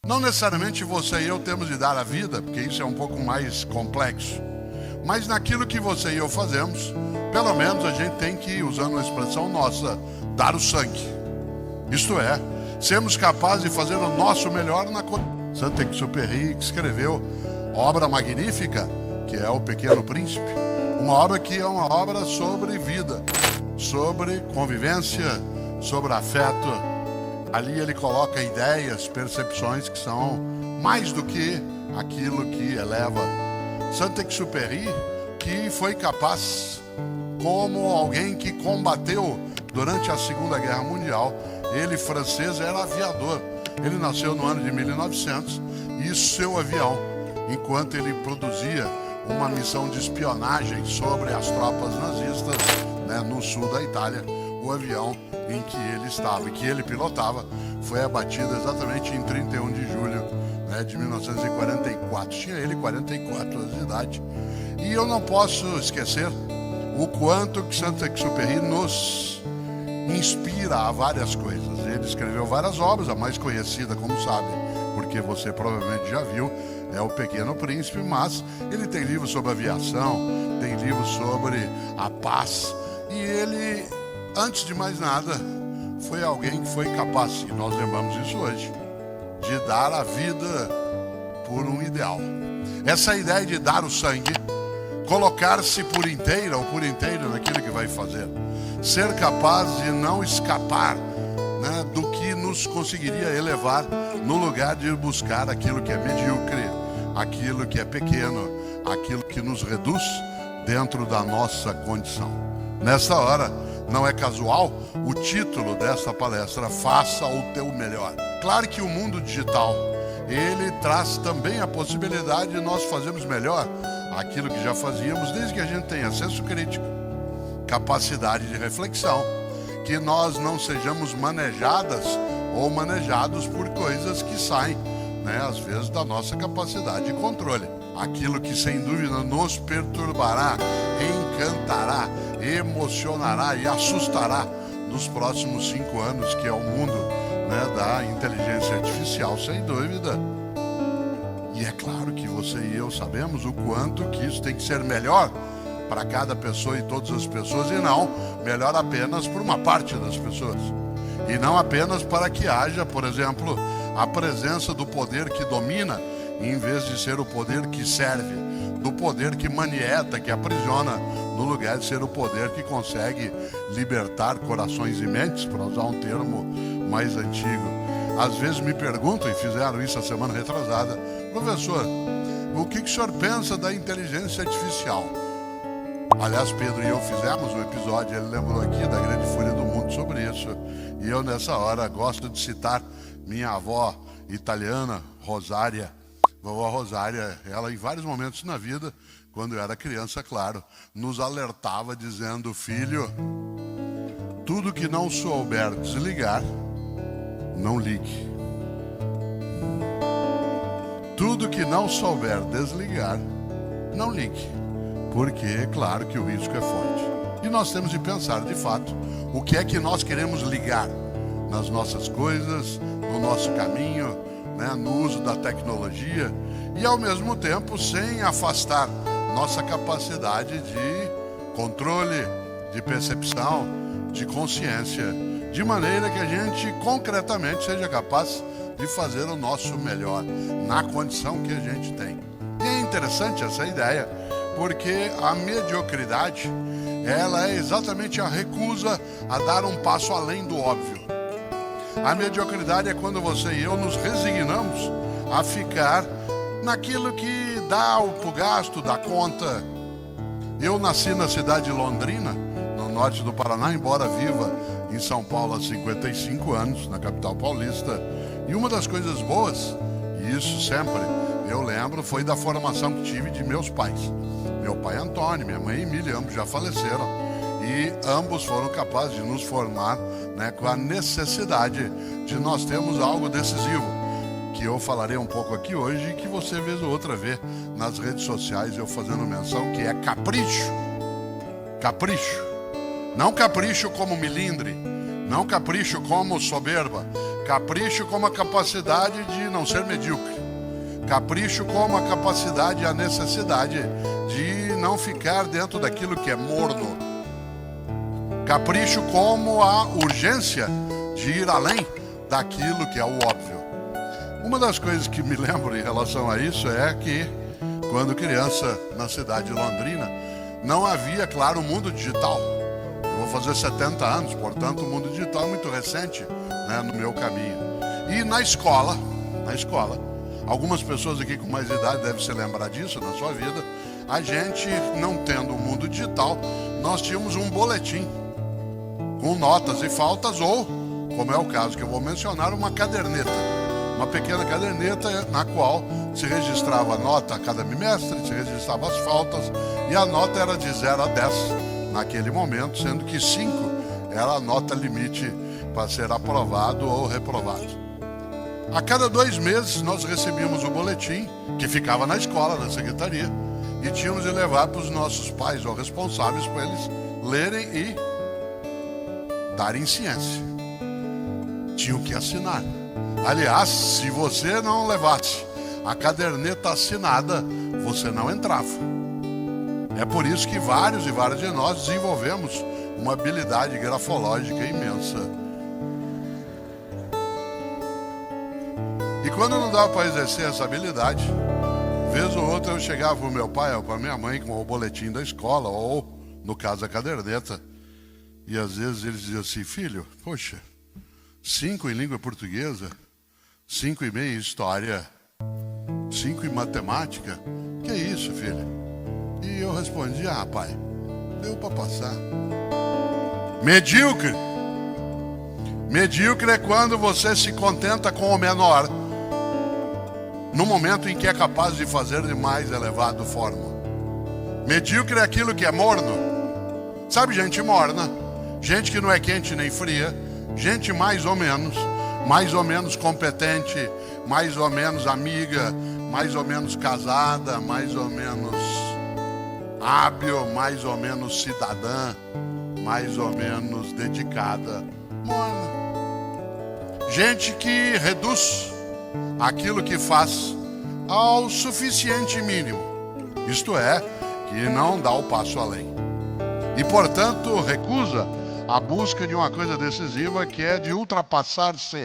Não necessariamente você e eu temos de dar a vida, porque isso é um pouco mais complexo. Mas naquilo que você e eu fazemos, pelo menos a gente tem que, usando uma expressão nossa, dar o sangue. Isto é, sermos capazes de fazer o nosso melhor na coisa. Saint-Exupéry escreveu obra magnífica, que é O Pequeno Príncipe. Uma obra que é uma obra sobre vida, sobre convivência, sobre afeto. Ali ele coloca ideias, percepções que são mais do que aquilo que eleva. Saint-Exupéry, que foi capaz, como alguém que combateu durante a Segunda Guerra Mundial, ele francês, era aviador. Ele nasceu no ano de 1900 e seu avião, enquanto ele produzia uma missão de espionagem sobre as tropas nazistas, no sul da Itália, o avião em que ele estava e que ele pilotava foi abatido exatamente em 31 de julho de 1944. Tinha ele 44 anos de idade. E eu não posso esquecer o quanto que Saint-Exupéry nos inspira a várias coisas. Ele escreveu várias obras, a mais conhecida, como sabe, porque você provavelmente já viu, é O Pequeno Príncipe, mas ele tem livros sobre aviação, tem livros sobre a paz, e ele, antes de mais nada, foi alguém que foi capaz, e nós lembramos isso hoje, de dar a vida por um ideal. Essa ideia de dar o sangue, colocar-se por inteira ou por inteiro naquilo que vai fazer, ser capaz de não escapar do que nos conseguiria elevar no lugar de buscar aquilo que é medíocre, aquilo que é pequeno, aquilo que nos reduz dentro da nossa condição. Nessa hora, não é casual o título dessa palestra, Faça o Teu Melhor. Claro que o mundo digital, ele traz também a possibilidade de nós fazermos melhor aquilo que já fazíamos, desde que a gente tenha senso crítico, capacidade de reflexão, que nós não sejamos manejadas ou manejados por coisas que saem, às vezes, da nossa capacidade de controle. Aquilo que sem dúvida nos perturbará, encantará, emocionará e assustará nos próximos 5 anos, que é o mundo da inteligência artificial, sem dúvida. E é claro que você e eu sabemos o quanto que isso tem que ser melhor para cada pessoa e todas as pessoas, e não melhor apenas para uma parte das pessoas. E não apenas para que haja, por exemplo, a presença do poder que domina, em vez de ser o poder que serve, do poder que manieta, que aprisiona, no lugar de ser o poder que consegue libertar corações e mentes, para usar um termo mais antigo. Às vezes me perguntam, e fizeram isso a semana retrasada, professor, o que o senhor pensa da inteligência artificial? Aliás, Pedro e eu fizemos um episódio, ele lembrou aqui da Grande Fúria do Mundo sobre isso, e eu nessa hora gosto de citar minha avó italiana, Rosária. Vovó Rosária, ela em vários momentos na vida, quando eu era criança, claro, nos alertava dizendo: filho, tudo que não souber desligar, não ligue. Tudo que não souber desligar, não ligue. Porque é claro que o risco é forte. E nós temos de pensar, de fato, o que é que nós queremos ligar nas nossas coisas, no nosso caminho, no uso da tecnologia, e ao mesmo tempo sem afastar nossa capacidade de controle, de percepção, de consciência, de maneira que a gente concretamente seja capaz de fazer o nosso melhor na condição que a gente tem. E é interessante essa ideia, porque a mediocridade, ela é exatamente a recusa a dar um passo além do óbvio. A mediocridade é quando você e eu nos resignamos a ficar naquilo que dá o gasto, dá conta. Eu nasci na cidade de Londrina, no norte do Paraná, embora viva em São Paulo há 55 anos, na capital paulista. E uma das coisas boas, e isso sempre eu lembro, foi da formação que tive de meus pais. Meu pai Antônio, minha mãe Emília, ambos já faleceram. E ambos foram capazes de nos formar com a necessidade de nós termos algo decisivo, que eu falarei um pouco aqui hoje e que você vez ou outra vê nas redes sociais eu fazendo menção, que é capricho. Capricho. Não capricho como milindre, Não capricho como soberba. Capricho como a capacidade de não ser medíocre. Capricho como a capacidade e a necessidade de não ficar dentro daquilo que é morno. Capricho como a urgência de ir além daquilo que é o óbvio. Uma das coisas que me lembro em relação a isso é que, quando criança, na cidade de Londrina, não havia, claro, o mundo digital. Eu vou fazer 70 anos, portanto, o mundo digital é muito recente, né, no meu caminho. E na escola, algumas pessoas aqui com mais idade devem se lembrar disso na sua vida, a gente, não tendo o mundo digital, nós tínhamos um boletim com notas e faltas, ou, como é o caso que eu vou mencionar, uma caderneta. Uma pequena caderneta na qual se registrava a nota a cada bimestre, se registrava as faltas, e a nota era de 0 a 10 naquele momento, sendo que 5 era a nota limite para ser aprovado ou reprovado. A cada 2 meses nós recebíamos o boletim, que ficava na escola, na secretaria, e tínhamos de levar para os nossos pais ou responsáveis para eles lerem e darem ciência. Tinham que assinar. Aliás, se você não levasse a caderneta assinada, você não entrava. É por isso que vários e várias de nós desenvolvemos uma habilidade grafológica imensa. E quando não dava para exercer essa habilidade, vez ou outra eu chegava para o meu pai ou para minha mãe com o boletim da escola, ou, no caso, a caderneta, e às vezes eles diziam assim: filho, poxa, 5 em língua portuguesa, 5,5 em história, 5 em matemática, que é isso, filho? E eu respondi: ah, pai, deu para passar. Medíocre. Medíocre é quando você se contenta com o menor, no momento em que é capaz de fazer de mais elevado forma. Medíocre é aquilo que é morno. Sabe, gente morna, gente que não é quente nem fria, gente mais ou menos competente, mais ou menos amiga, mais ou menos casada, mais ou menos hábil, mais ou menos cidadã, mais ou menos dedicada, morna. Gente que reduz aquilo que faz ao suficiente mínimo, isto é, que não dá o passo além. E, portanto, recusa a busca de uma coisa decisiva, que é de ultrapassar-se